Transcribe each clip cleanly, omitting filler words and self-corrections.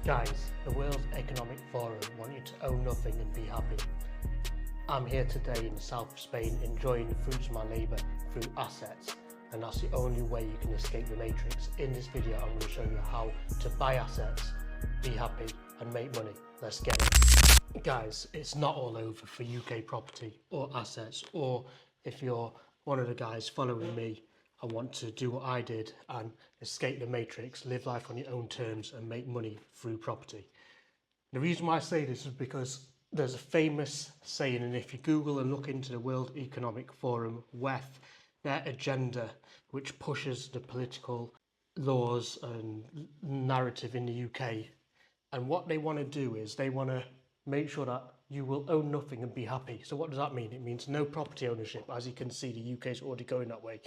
Guys, the World Economic Forum want you to own nothing and be happy. I'm here today in the south of Spain enjoying the fruits of my labour through assets, and that's the only way you can escape the matrix. In this video I'm going to show you how to buy assets, be happy and make money. Let's get it. Guys, it's not all over for UK property or assets, or if you're one of the guys following me and want to do what I did and escape the matrix, live life on your own terms and make money through property. The reason why I say this is because there's a famous saying, and if you Google and look into the World Economic Forum, WEF, their agenda, which pushes the political laws and narrative in the UK, and what they want to do is they want to make sure that you will own nothing and be happy. So what does that mean? It means no property ownership. As you can see, the UK is already going that way.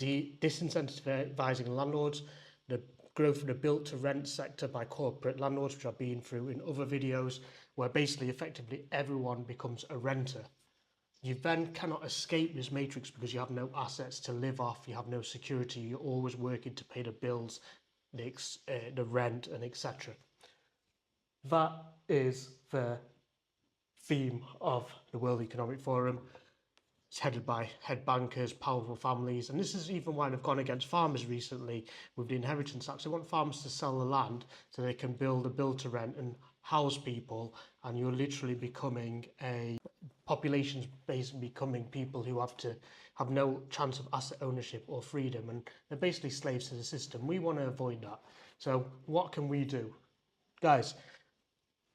Disincentivizing landlords, the growth of the built to rent sector by corporate landlords, which I've been through in other videos, where basically effectively everyone becomes a renter. You then cannot escape this matrix because you have no assets to live off, you have no security, you're always working to pay the bills, the rent and etc. That is the theme of the World Economic Forum. It's headed by head bankers, powerful families, and this is even why they've gone against farmers recently with the inheritance tax. They want farmers to sell the land so they can build a build-to-rent and house people, and you're literally becoming a population's basically becoming people who have no chance of asset ownership or freedom, and they're basically slaves to the system. We want to avoid that. So what can we do? Guys,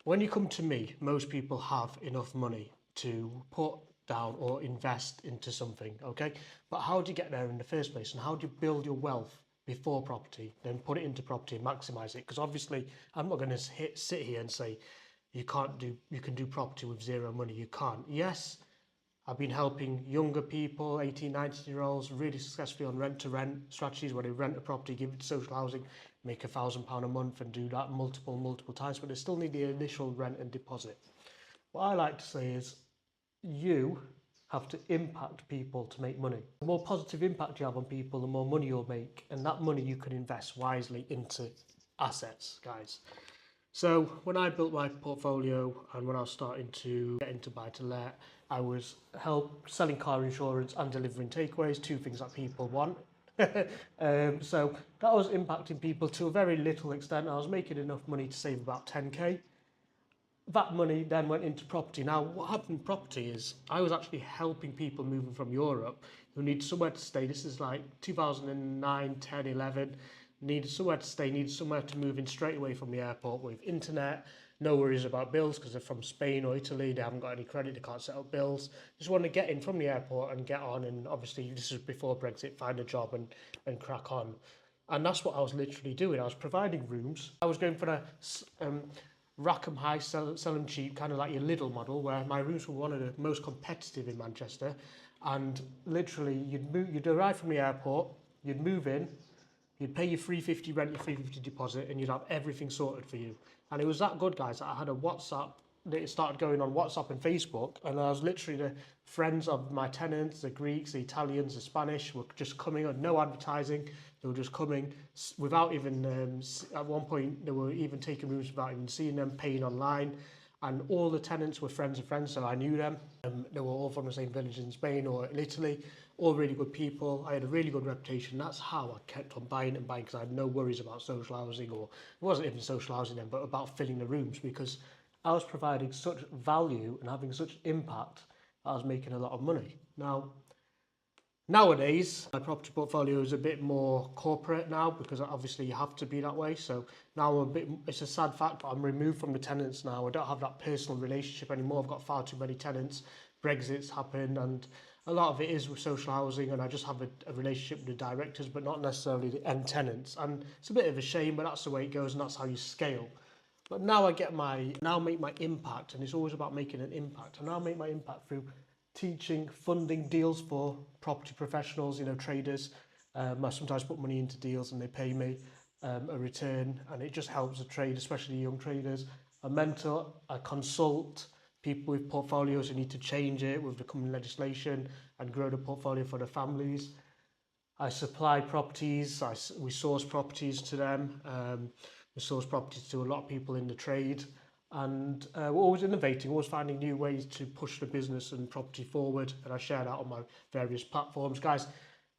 when you come to me, most people have enough money to put down or invest into something, okay? But how do you get there in the first place, and how do you build your wealth before property, then put it into property and maximize it? Because obviously I'm not going to sit here and say you can do property with zero money. You can't. Yes, I've been helping younger people, 18, 19-year-olds, really successfully on rent-to-rent strategies where they rent a property, give it to social housing, make £1,000 a month and do that multiple times, but they still need the initial rent and deposit. What I like to say is you have to impact people to make money. The more positive impact you have on people, the more money you'll make, and that money you can invest wisely into assets, guys. So when I built my portfolio and when I was starting to get into buy-to-let, I was selling car insurance and delivering takeaways, two things that people want. So that was impacting people to a very little extent. I was making enough money to save about 10k. That money then went into property. Now, what happened in property is I was actually helping people moving from Europe who need somewhere to stay. This is like 2009, 10, 11. Needed somewhere to stay, needed somewhere to move in straight away from the airport with internet, no worries about bills because they're from Spain or Italy, they haven't got any credit, they can't set up bills. Just want to get in from the airport and get on, and obviously this is before Brexit, find a job and crack on. And that's what I was literally doing. I was providing rooms. I was going for a rack 'em high, sell 'em cheap, kind of like your Lidl model, where my rooms were one of the most competitive in Manchester. And literally, you'd arrive from the airport, you'd move in, you'd pay your $350 rent, your $350 deposit, and you'd have everything sorted for you. And it was that good, guys, that I had a WhatsApp. It started going on WhatsApp and Facebook, and I was literally the friends of my tenants, the Greeks, the Italians, the Spanish, were just coming on, no advertising. They were just coming without even, at one point, they were even taking rooms without even seeing them, paying online. And all the tenants were friends of friends, so I knew them. They were all from the same village in Spain or in Italy, all really good people. I had a really good reputation. That's how I kept on buying and buying, because I had no worries about social housing, or it wasn't even social housing then, but about filling the rooms, because I was providing such value and having such impact that I was making a lot of money. Now, nowadays, my property portfolio is a bit more corporate now, because obviously you have to be that way. So now it's a sad fact, but I'm removed from the tenants now. I don't have that personal relationship anymore. I've got far too many tenants. Brexit's happened, and a lot of it is with social housing, and I just have a relationship with the directors, but not necessarily the end tenants. And it's a bit of a shame, but that's the way it goes, and that's how you scale. But now now make my impact, and it's always about making an impact. And now make my impact through teaching, funding deals for property professionals, traders. I sometimes put money into deals and they pay me a return, and it just helps the trade, especially young traders. I mentor, I consult people with portfolios who need to change it with the coming legislation and grow the portfolio for their families. I supply properties, we source properties to them. We source properties to a lot of people in the trade, and we're always innovating, always finding new ways to push the business and property forward. And I share that on my various platforms. Guys,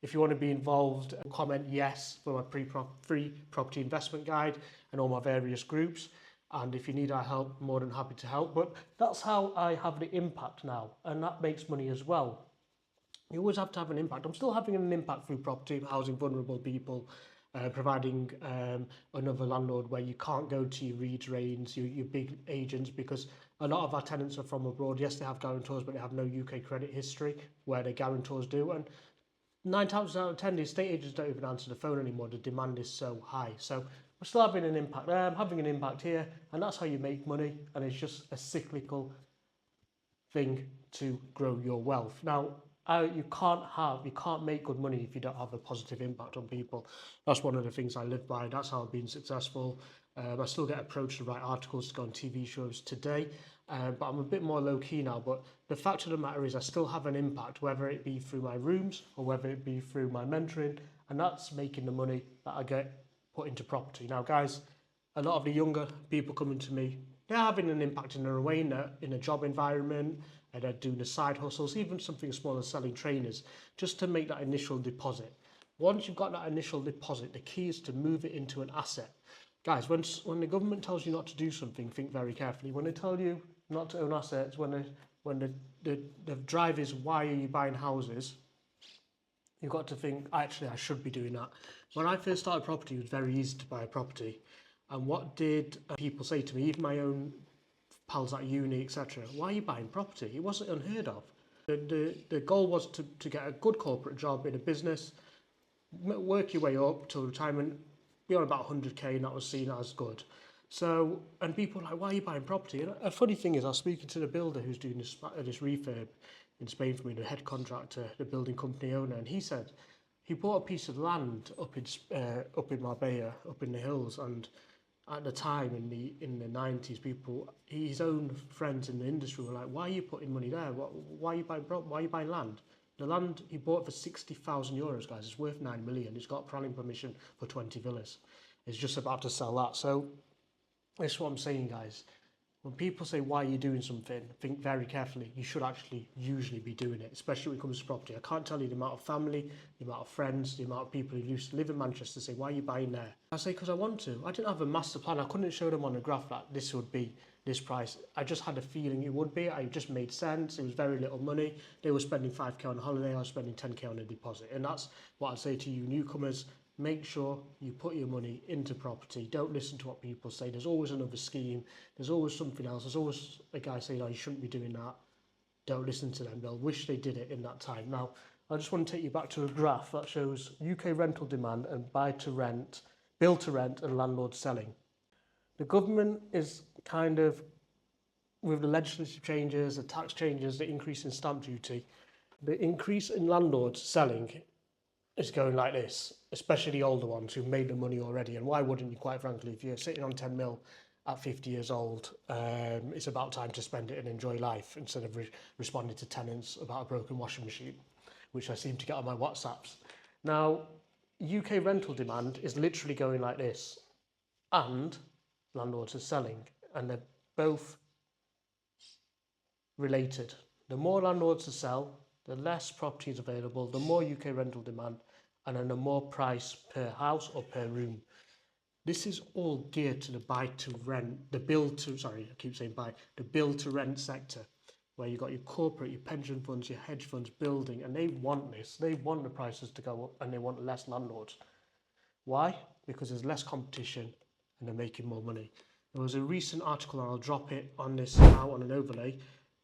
if you want to be involved, comment yes for my free property investment guide and all my various groups. And if you need our help, more than happy to help. But that's how I have the impact now, and that makes money as well. You always have to have an impact. I'm still having an impact through property, housing vulnerable people, providing another landlord where you can't go to your Reeds, Rains, your big agents, because a lot of our tenants are from abroad. Yes, they have guarantors, but they have no UK credit history, where the guarantors do. And 9 times out of 10, the estate agents don't even answer the phone anymore. The demand is so high. So we're still having an impact there. I'm having an impact here, and that's how you make money. And it's just a cyclical thing to grow your wealth. Now, you can't make good money if you don't have a positive impact on people. That's one of the things I live by. That's how I've been successful. I still get approached to write articles to go on TV shows today, but I'm a bit more low key now. But the fact of the matter is I still have an impact, whether it be through my rooms or whether it be through my mentoring, and that's making the money that I get put into property. Now, guys, a lot of the younger people coming to me, they're having an impact in their way in a job environment, and they're doing the side hustles, even something as small as selling trainers, just to make that initial deposit. Once you've got that initial deposit, the key is to move it into an asset. Guys, when the government tells you not to do something, think very carefully. When they tell you not to own assets, when the drive is why are you buying houses, you've got to think, actually, I should be doing that. When I first started property, it was very easy to buy a property. And what did people say to me, even my own pals at uni, etc.? Why are you buying property? It wasn't unheard of. The goal was to get a good corporate job in a business, work your way up till retirement, be on about 100k, and that was seen as good. So, and people were like, why are you buying property? And a funny thing is, I was speaking to the builder who's doing this refurb in Spain for me, the head contractor, the building company owner, and he said he bought a piece of land up in Marbella, up in the hills, and at the time in the 90s, his own friends in the industry were like, why are you putting money there? Why are you buying land? The land he bought for 60,000 euros, guys, it's worth 9 million. It's got planning permission for 20 villas. It's just about to sell that. So that's what I'm saying, guys. When people say, why are you doing something, think very carefully. You should actually usually be doing it, especially when it comes to property. I can't tell you the amount of family, the amount of friends, the amount of people who used to live in Manchester say, why are you buying there? I say, because I want to. I didn't have a master plan. I couldn't show them on a graph that this would be this price. I just had a feeling it would be. It just made sense. It was very little money. They were spending 5k on a holiday. I was spending 10k on a deposit. And that's what I'd say to you newcomers. Make sure you put your money into property. Don't listen to what people say. There's always another scheme. There's always something else. There's always a guy saying, oh, you shouldn't be doing that. Don't listen to them. They'll wish they did it in that time. Now, I just want to take you back to a graph that shows UK rental demand and buy to rent, build to rent and landlords selling. The government is kind of, with the legislative changes, the tax changes, the increase in stamp duty, the increase in landlords selling is going like this, especially the older ones who've made the money already. And why wouldn't you, quite frankly, if you're sitting on 10 mil at 50 years old, it's about time to spend it and enjoy life instead of responding to tenants about a broken washing machine, which I seem to get on my WhatsApps. Now, UK rental demand is literally going like this, and landlords are selling, and they're both related. The more landlords to sell, the less property is available, the more UK rental demand, and then the more price per house or per room. This is all geared to the build to rent sector, where you've got your corporate, your pension funds, your hedge funds building, and they want this. They want the prices to go up, and they want less landlords. Why? Because there's less competition and they're making more money. There was a recent article, and I'll drop it on this now on an overlay.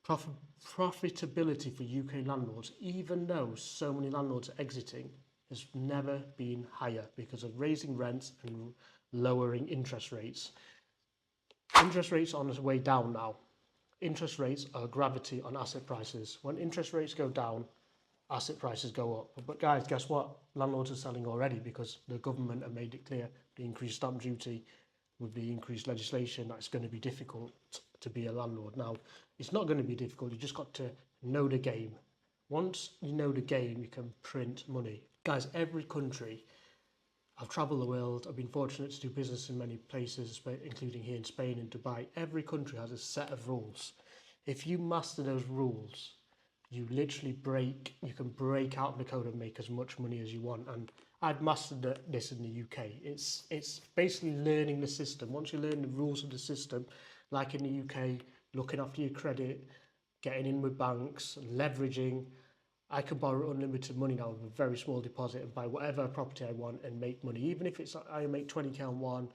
Profitability for UK landlords, even though so many landlords are exiting, has never been higher because of raising rents and lowering interest rates. Interest rates are on its way down now. Interest rates are gravity on asset prices. When interest rates go down, asset prices go up. But guys, guess what? Landlords are selling already because the government have made it clear the increased stamp duty with the increased legislation that it's going to be difficult to be a landlord. Now, it's not going to be difficult. You just got to know the game. Once you know the game, you can print money. Guys, every country I've travelled the world. I've been fortunate to do business in many places, including here in Spain and Dubai. Every country has a set of rules. If you master those rules, you can break out the code and make as much money as you want. And I've mastered this in the UK. It's basically learning the system. Once you learn the rules of the system, like in the UK, looking after your credit, getting in with banks, leveraging, I can borrow unlimited money now with a very small deposit and buy whatever property I want and make money. Even if it's I make 20k on one,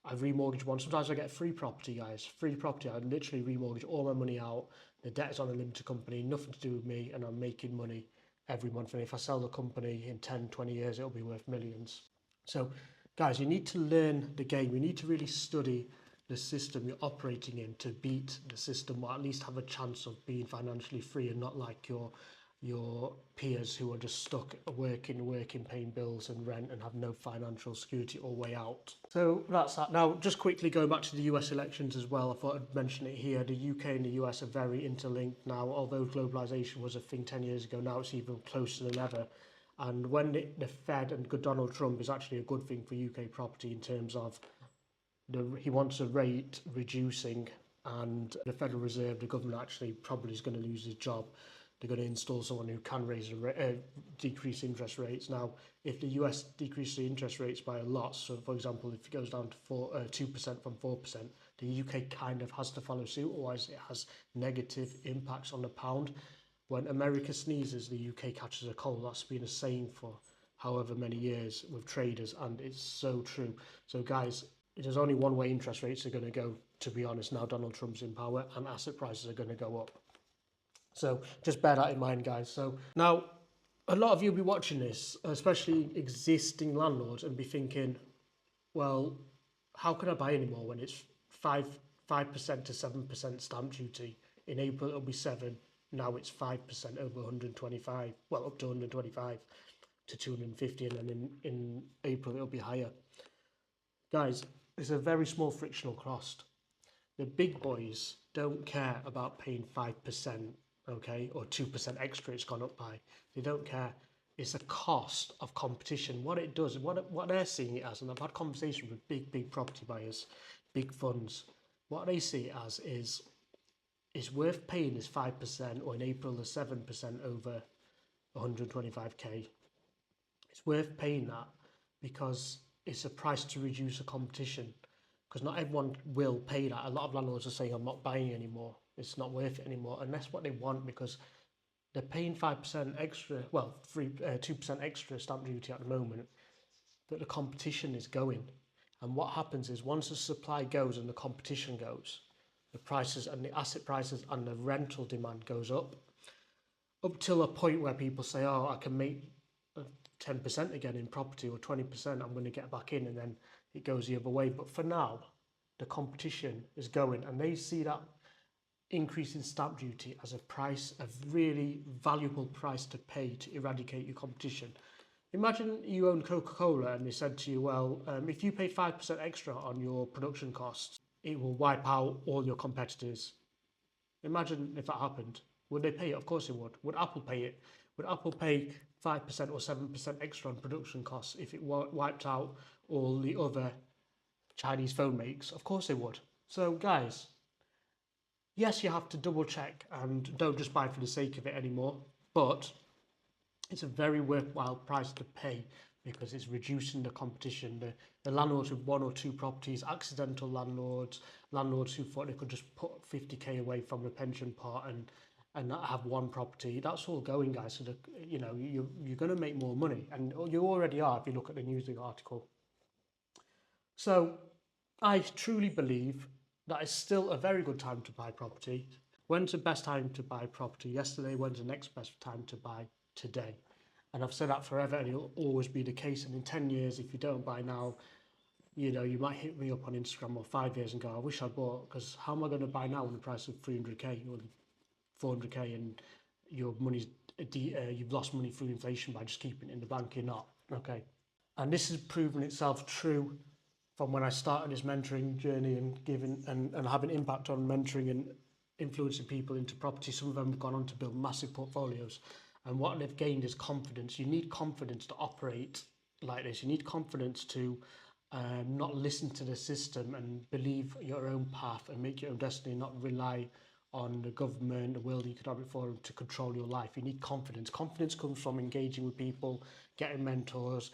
I remortgage one. Sometimes I get free property, guys. Free property. I literally remortgage all my money out. The debt is on a limited company, nothing to do with me, and I'm making money every month. And if I sell the company in 10, 20 years, it'll be worth millions. So, guys, you need to learn the game. You need to really study the system you're operating in to beat the system, or at least have a chance of being financially free and not like your peers who are just stuck working, paying bills and rent and have no financial security or way out. So that's that. Now, just quickly going back to the US elections as well, I thought I'd mention it here. The UK and the US are very interlinked now. Although globalization was a thing 10 years ago, now it's even closer than ever. And when the Fed and Donald Trump is actually a good thing for UK property in terms of he wants a rate reducing, and the Federal Reserve, the government actually probably is going to lose his job. They're going to install someone who can decrease interest rates. Now, if the US decreases the interest rates by a lot, so for example, if it goes down to 2% from 4%, the UK kind of has to follow suit, otherwise it has negative impacts on the pound. When America sneezes, the UK catches a cold. That's been a saying for however many years with traders, and it's so true. So guys, there's only one way interest rates are going to go, to be honest, now Donald Trump's in power, and asset prices are going to go up. So just bear that in mind, guys. So now, a lot of you will be watching this, especially existing landlords, and be thinking, well, how can I buy anymore when it's 5% to 7% stamp duty? In April it'll be 7. Now it's 5% over 125. Well, up to 125 to 250, and then in April it'll be higher. Guys, it's a very small frictional cost. The big boys don't care about paying 5%, okay, or 2% extra it's gone up by. They don't care. It's a cost of competition. What it does, what they're seeing it as, and I've had conversations with big property buyers, big funds, what they see it as is it's worth paying this 5%, or in April the 7% over 125k. It's worth paying that because it's a price to reduce the competition, because not everyone will pay that. A lot of landlords are saying, I'm not buying anymore, it's not worth it anymore, and that's what they want, because they're paying 5% extra, well, 2% extra stamp duty at the moment, but the competition is going. And what happens is, once the supply goes and the competition goes, the prices and the asset prices and the rental demand goes up till a point where people say, oh, I can make 10% again in property, or 20%, I'm going to get back in, and then it goes the other way. But for now, the competition is going, and they see that increase in stamp duty as a really valuable price to pay to eradicate your competition. Imagine you own Coca-Cola and they said to you, well, if you pay 5% extra on your production costs, it will wipe out all your competitors. Imagine if that happened. Would they pay it? Of course they would. Would Apple pay it? Would Apple pay 5% or 7% extra on production costs if it wiped out all the other Chinese phone makes? Of course they would. So guys, yes, you have to double check and don't just buy for the sake of it anymore, but it's a very worthwhile price to pay because it's reducing the competition. The landlords with 1 or 2 properties, accidental landlords, landlords who thought they could just put 50k away from the pension pot and not have 1 property, that's all going, guys. So you're going to make more money, and you already are if you look at the Newsweek article. So I truly believe that it's still a very good time to buy property. When's the best time to buy property? Yesterday. When's the next best time to buy? Today. And I've said that forever, and it'll always be the case. And in 10 years, if you don't buy now, you might hit me up on Instagram, or 5 years and go, I wish I bought, because how am I going to buy now when the price of 300k or 400k and your money's you've lost money through inflation by just keeping it in the bank? You're not. Okay. And this has proven itself true from when I started this mentoring journey and giving and having impact on mentoring and influencing people into property. Some of them have gone on to build massive portfolios, and what they've gained is confidence. You need confidence to operate like this. You need confidence to not listen to the system and believe your own path and make your own destiny, not rely on the government, the World Economic Forum to control your life. You need confidence. Confidence comes from engaging with people, getting mentors,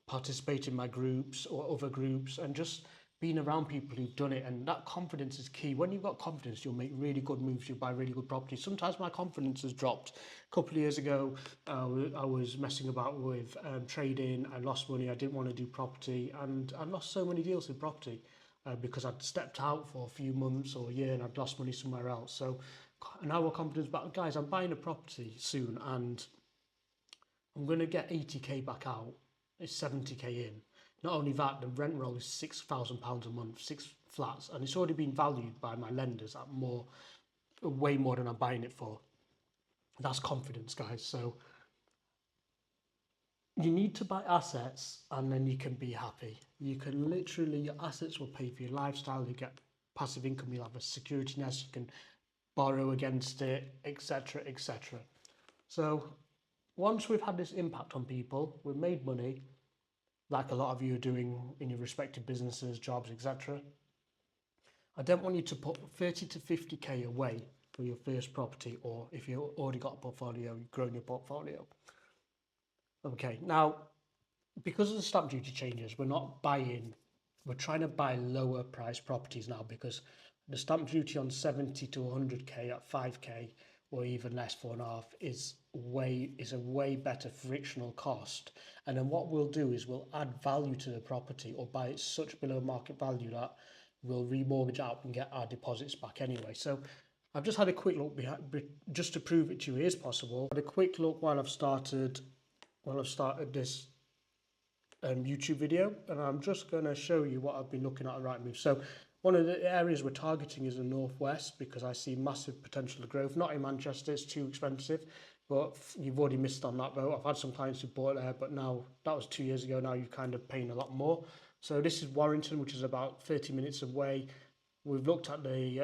participating in my groups or other groups, and just being around people who've done it. And that confidence is key. When you've got confidence, you'll make really good moves, you'll buy really good property. Sometimes my confidence has dropped. A couple of years ago, I was messing about with trading. I lost money. I didn't want to do property, and I lost so many deals in property because I'd stepped out for a few months or a year and I'd lost money somewhere else. So now we're confident about, guys, I'm buying a property soon and I'm going to get 80k back out. It's 70k in. Not only that, the rent roll is £6,000 a month, 6 flats, and it's already been valued by my lenders at way more than I'm buying it for. That's confidence, guys. So you need to buy assets and then you can be happy. You can literally, your assets will pay for your lifestyle, you get passive income, you'll have a security nest, you can borrow against it, etc., etc. So once we've had this impact on people, we've made money, like a lot of you are doing in your respective businesses, jobs, etc. I don't want you to put 30 to 50k away for your first property, or if you've already got a portfolio, you've grown your portfolio. Okay, now, because of the stamp duty changes, we're trying to buy lower price properties now, because the stamp duty on 70 to 100k at 5k or even less, 4.5, is a way better frictional cost. And then what we'll do is we'll add value to the property or buy it such below market value that we'll remortgage out and get our deposits back anyway. So I've just had a quick look behind, just to prove it to you is possible. Had a quick look while I've started this YouTube video, and I'm just going to show you what I've been looking at Rightmove. So one of the areas we're targeting is the northwest, because I see massive potential of growth. Not in Manchester, it's too expensive, but you've already missed on that boat. I've had some clients who bought there, but now that was 2 years ago. Now you're kind of paying a lot more. So this is Warrington, which is about 30 minutes away. We've looked at the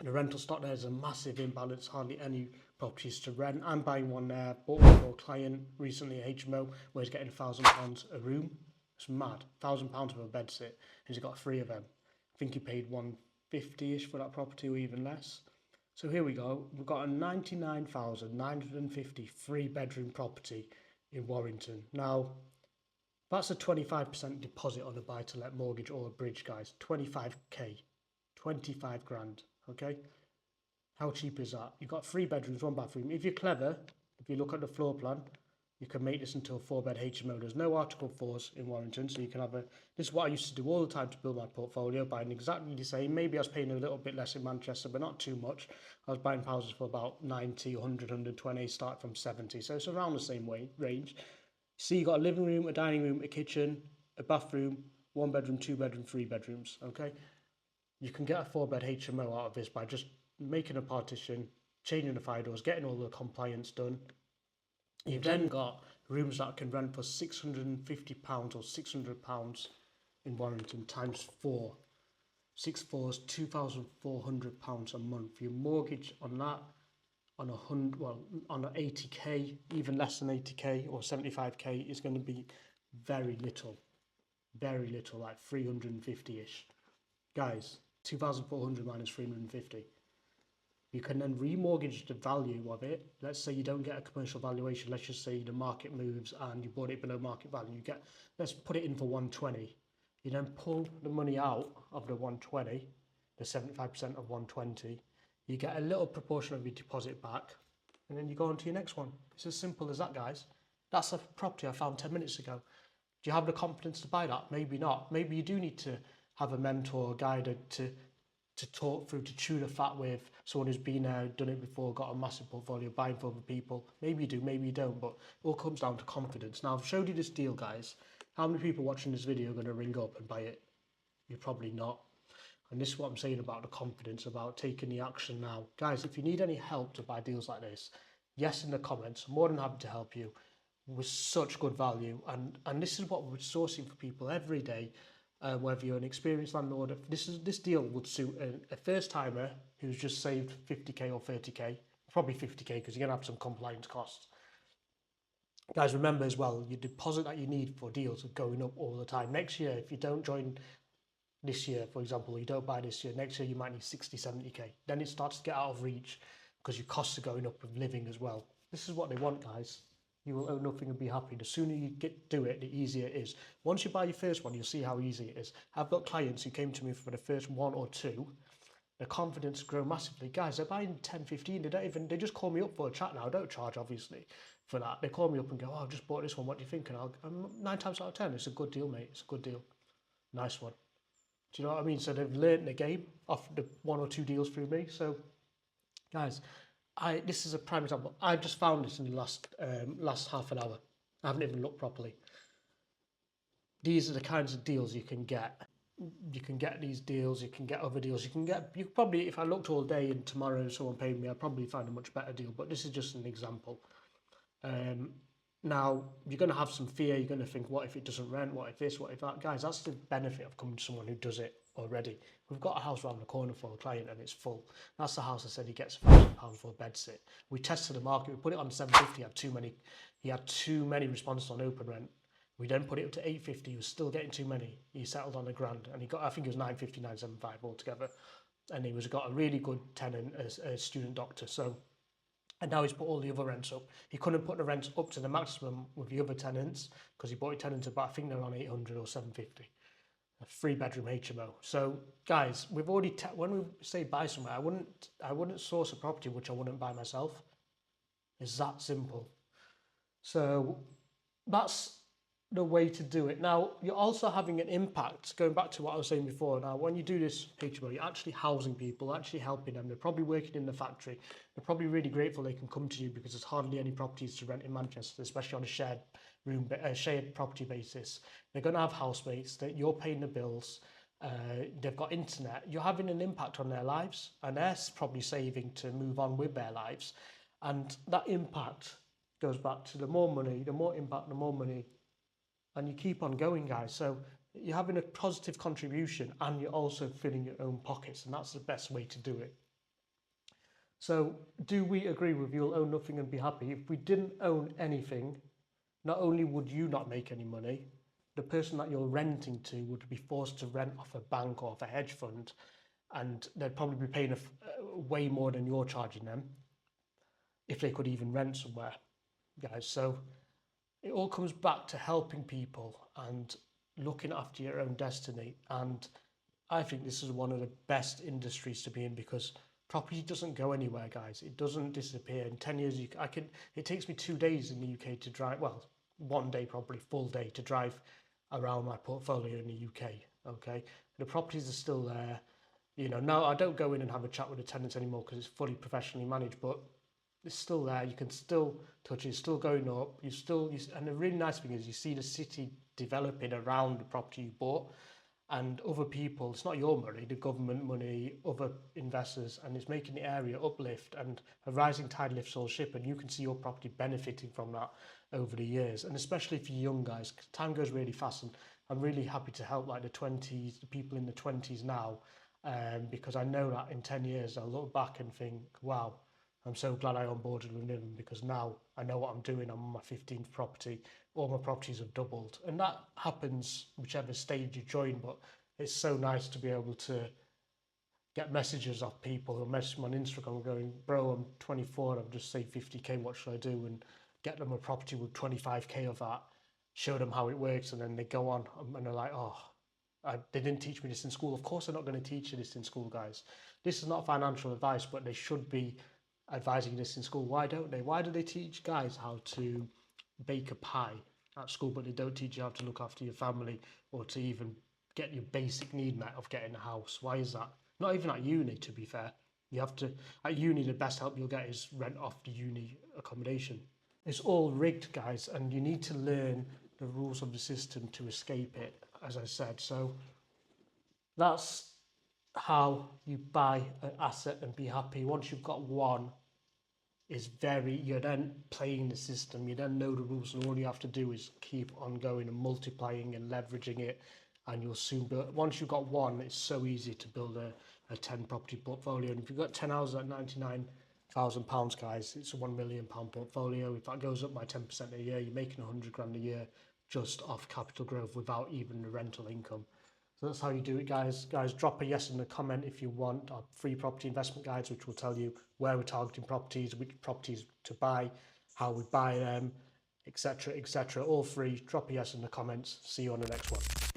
rental stock. There's a massive imbalance, hardly any properties to rent. I'm buying one there, bought one for a client recently, HMO, where he's getting £1,000 a room. It's mad, £1,000 for a bed sit, and he's got 3 of them. I think he paid 150-ish for that property, or even less. So here we go, we've got a 99,950 3-bedroom property in Warrington. Now, that's a 25% deposit on a buy-to-let mortgage or a bridge, guys. 25k, 25 grand, okay? How cheap is that? You've got 3 bedrooms, 1 bathroom. If you're clever, if you look at the floor plan, you can make this into a 4-bed HMO. There's no Article 4s in Warrington, so you can have this is what I used to do all the time to build my portfolio, buying exactly the same. Maybe I was paying a little bit less in Manchester, but not too much. I was buying houses for about 90, 100, 120, start from 70. So it's around the same range. So you've got a living room, a dining room, a kitchen, a bathroom, 1 bedroom, 2 bedroom, 3 bedrooms, okay? You can get a 4-bed HMO out of this by just making a partition, changing the fire doors, getting all the compliance done. You've then got rooms that can rent for £650 or £600 in Warrington times 4. 6 fours, £2,400 a month. Your mortgage on that, on on 80k, even less than 80k or 75k, is going to be very little, like 350-ish. Guys, 2,400 minus 350. You can then remortgage the value of it. Let's say you don't get a commercial valuation. Let's just say the market moves and you bought it below market value. Let's put it in for 120. You then pull the money out of the 120, the 75% of 120. You get a little proportion of your deposit back, and then you go on to your next one. It's as simple as that, guys. That's a property I found 10 minutes ago. Do you have the confidence to buy that? Maybe not. Maybe you do need to have a mentor or guide to talk through, to chew the fat with someone who's been there, done it before, got a massive portfolio, buying for other people. Maybe you do, maybe you don't, but it all comes down to confidence. Now, I've showed you this deal, guys. How many people watching this video are going to ring up and buy it? You're probably not. And this is what I'm saying about the confidence, about taking the action now. Guys, if you need any help to buy deals like this, yes, in the comments. I'm more than happy to help you with such good value. And this is what we're sourcing for people every day. Whether you're an experienced landlord, this deal would suit a first timer who's just saved 50k or 30k, probably 50k, because you're gonna have some compliance costs. Guys, remember as well, your deposit that you need for deals are going up all the time. Next year, if you don't join this year, for example, you don't buy this year, next year you might need 60, 70k. Then it starts to get out of reach because your costs are going up with living as well. This is what they want, guys. You will own nothing and be happy. The sooner you do it, the easier it is. Once you buy your first one, you'll see how easy it is. I've got clients who came to me for the first one or two. Their confidence grow massively. Guys, they're buying 10, 15. They just call me up for a chat now. I don't charge, obviously, for that. They call me up and go, oh, I've just bought this one. What do you think? And I'm 9 times out of 10, it's a good deal, mate. It's a good deal. Nice one. Do you know what I mean? So they've learned the game off the one or two deals through me. So, guys, this is a prime example. I just found this in the last half an hour. I haven't even looked properly. These are the kinds of deals you can get. You can get these deals. You can get other deals. You probably, if I looked all day and tomorrow someone paid me, I'd probably find a much better deal. But this is just an example. Now, you're going to have some fear. You're going to think, what if it doesn't rent? What if this? What if that? Guys, that's the benefit of coming to someone who does it already. We've got a house around the corner for a client and it's full. That's the house I said he gets £1,000 for a bed sit. We tested the market. We put it on 750. He had too many responses on open rent. We then put it up to 850. He was still getting too many. He settled on £1,000 and he got, I think it was 950, 975 altogether. And he got a really good tenant as a student doctor. So, and now he's put all the other rents up. He couldn't put the rents up to the maximum with the other tenants because he bought a tenant about, I think they're on 800 or 750. A 3-bedroom HMO. So, guys, we've already when we say buy somewhere, I wouldn't source a property which I wouldn't buy myself. It's that simple. So that's the way to do it. Now, you're also having an impact, going back to what I was saying before. Now, when you do this HMO, you're actually housing people, actually helping them. They're probably working in the factory. They're probably really grateful they can come to you because there's hardly any properties to rent in Manchester, especially on a shared property basis. They're going to have housemates, that you're paying the bills, they've got internet. You're having an impact on their lives, and they're probably saving to move on with their lives. And that impact goes back to the more money, the more impact, the more money, and you keep on going, guys. So you're having a positive contribution and you're also filling your own pockets, and that's the best way to do it. So do we agree with you'll own nothing and be happy? If we didn't own anything, not only would you not make any money, the person that you're renting to would be forced to rent off a bank or off a hedge fund, and they'd probably be paying way more than you're charging them if they could even rent somewhere, guys. So it all comes back to helping people and looking after your own destiny. And I think this is one of the best industries to be in because property doesn't go anywhere, guys. It doesn't disappear. In 10 years, it takes me 2 days in the UK to drive, well, 1 day probably, full day to drive around my portfolio in the UK, okay? The properties are still there. You know, now I don't go in and have a chat with the tenants anymore because it's fully professionally managed, but it's still there. You can still touch it. It's still going up. And the really nice thing is you see the city developing around the property you bought, and other people. It's not your money, the government money, other investors, and it's making the area uplift. And a rising tide lifts all ship, and you can see your property benefiting from that over the years. And especially if you're young, guys, time goes really fast. And I'm really happy to help like the people in the 20s now, because I know that in 10 years I'll look back and think, wow, I'm so glad I onboarded with them because now I know what I'm doing. I'm on my 15th property. All my properties have doubled. And that happens whichever stage you join, but it's so nice to be able to get messages off people who message me on Instagram going, bro, I'm 24 and I've just saved 50k, what should I do? And get them a property with 25k of that, show them how it works, and then they go on and they're like, oh, they didn't teach me this in school. Of course they're not going to teach you this in school, guys. This is not financial advice, but they should be advising this in school. Why don't they? Why do they teach guys how to bake a pie at school, but they don't teach you how to look after your family or to even get your basic need met of getting a house? Why is that? Not even at uni, to be fair. You have to, at uni, the best help you'll get is rent off the uni accommodation. It's all rigged, guys, and you need to learn the rules of the system to escape it, as I said. So that's how you buy an asset and be happy. Once you've got one, you're then playing the system. You then know the rules, and all you have to do is keep on going and multiplying and leveraging it, and you'll soon build. Once you've got one, it's so easy to build a 10 property portfolio. And if you've got 10 houses at 99 £1,000, guys, it's a £1 million portfolio. If that goes up by 10% a year, you're making 100 grand a year just off capital growth without even the rental income. So that's how you do it, guys. Guys, drop a yes in the comment if you want our free property investment guides, which will tell you where we're targeting properties, which properties to buy, how we buy them, etc., etc. All free. Drop a yes in the comments. See you on the next one.